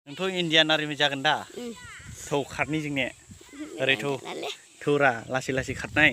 नोंथ' Indian army जागोन दा थौ खारनि जोंने ओरै थौरा लासै लासै खारनाय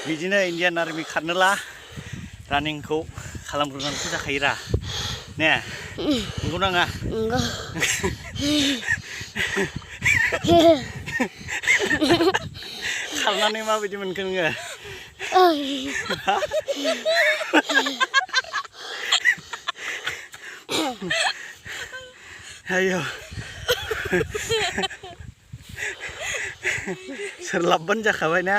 बिदिनो इण्डियान आर्मि खारनोला रानिंखौ खालामग्रोनांगौ जाखायोरा ने नंगौ नाङा खारनानै माबायदि मोनखो नोङो आयौ सोरलाबबानो जाखाबाय ना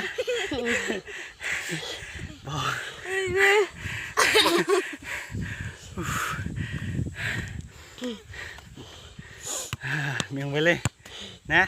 मेंबायलै ना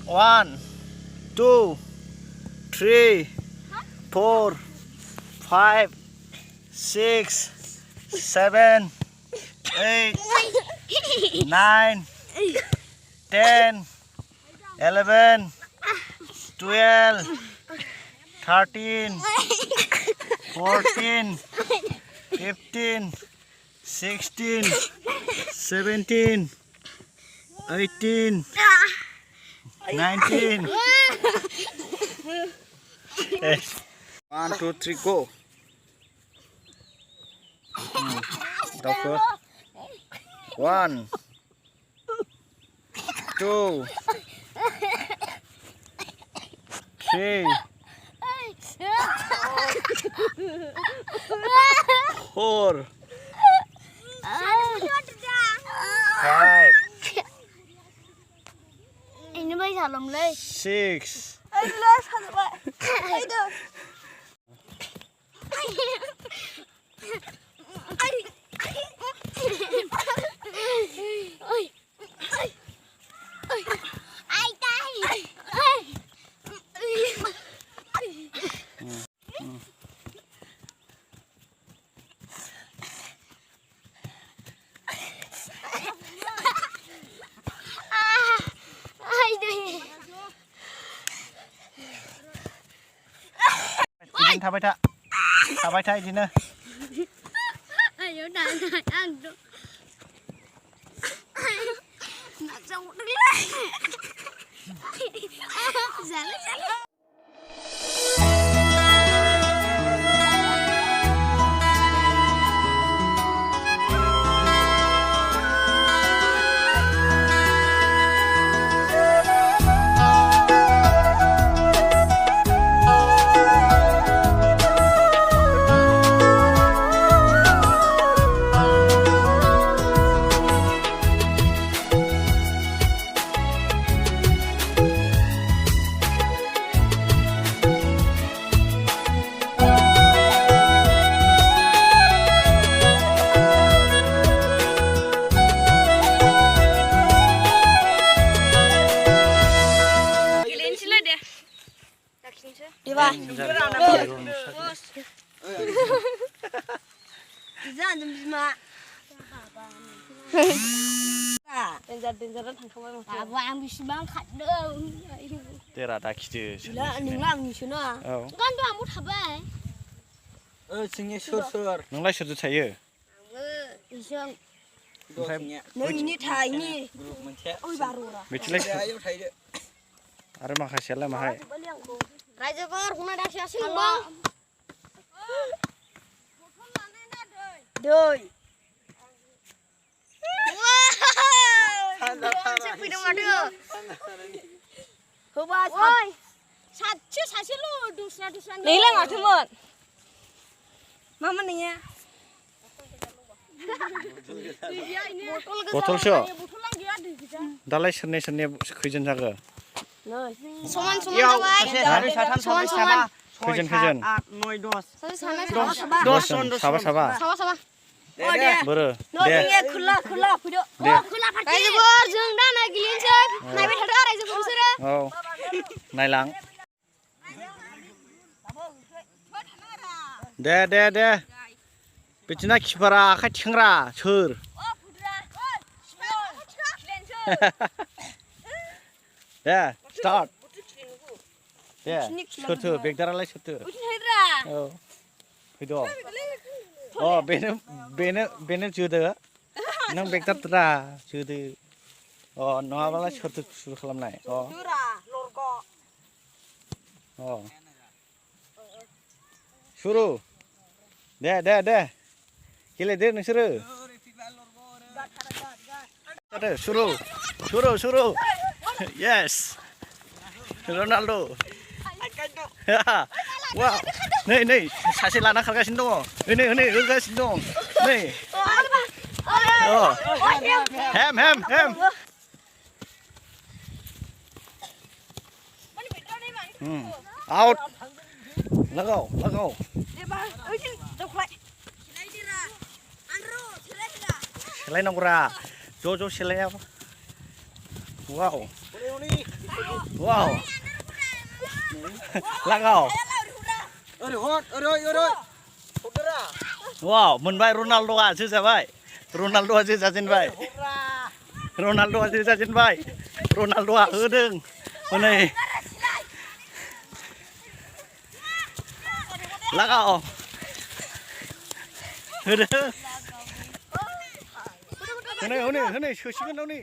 One, 2, 3, 4, 5, 6, 7, 8, 9, 10, 11, 12, 13, 14, 15, 16, 17, 18, 19. 1, 2, 3, go. Doctor. 1, 2, 3, 4, 5. 6. थाबाय था इदिनो आयौ दाय आं जानो 좀 비마. 댄자를 당카만 먹자. 왕 비시방 갔다. 때라 다키즈. 능랑 미시나. 간도 아무 타봐. 승리 서서 नोंलाय सोरजों थायो 이상 오케이 너희니 타이니. मोनसे 어이 바로라. बेथिलाय सोर आयौ थाइदो आरो माखासेयालाय माहाय रायजोफोर खुना दासियासै नोंबा दै फैदों माथो होबा सासेल' दस्रा नोंलाय माथोमोन मामोन नोङो बथलसो दालाय सोरनि खैजोन जागो समान जाबाय समान खैजोन 9 10 साबा बोरो दे खोला फैदो खोला फारसे रायजोफोर जों दा नागिरनोसै नायबाय थादो रायजोफोर बिसोरो औ नायलां दे बिदिना खिपारा आखाइ थिखांग्रा सोर दे स्टार्ट दे सोरथो बेगदारालाय सोरथो औ फैद' अ बेनो जोदो नों बेगदारद्रा जोदो अ नङाबालाय सोरथो सुरु खालामनाय सुरु दे गेलेदो नोंसोरो सुरु yes रनाल्ड' वाव नै सासे लाना खारगासिनो दङ नै होगासिनो दं नै हेम आउट लगाव सेलायनांगौरा ज' सेलायाबा वाव लगाव वाव मोनबाय रनाल्ड'आ जोजाबाय रनाल्ड'आ होदों हनै लगाव होदो हनै सोसिगोन नै